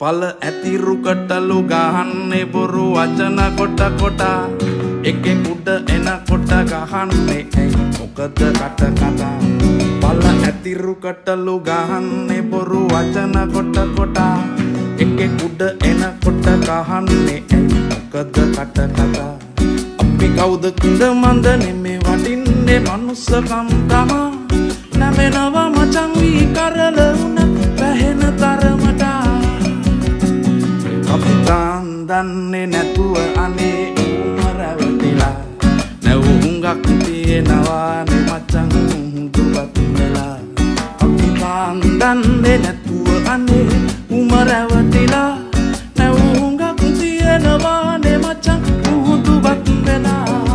පල ඇතිරු කටලු ගහන්නේ බොරු වචන කොට කොට එකෙක් උඩ එනකොට ගහන්නේ ඇයි මොකද කට කතා පල ඇතිරු කටලු ගහන්නේ බොරු වචන කොට කොට එකෙක් උඩ එනකොට ගහන්නේ ඇයි මොකද කට කතා අපි කවුද කුඩ මන්ද නෙමේ වටින්නේ මනුස්සකම් තමා නැමෙනවා මචං වී කරල උන වැහෙන තරමට අපිටන් දන්නේ නැතුව අනේ උමරවටිලා නැව හුඟක් තියෙනවා නේ මචං දුපත් වෙලා අපිටන් දන්නේ නැතුව අනේ උමරවටිලා නැව හුඟක් තියෙනවා නේ මචං දුපත් වෙලා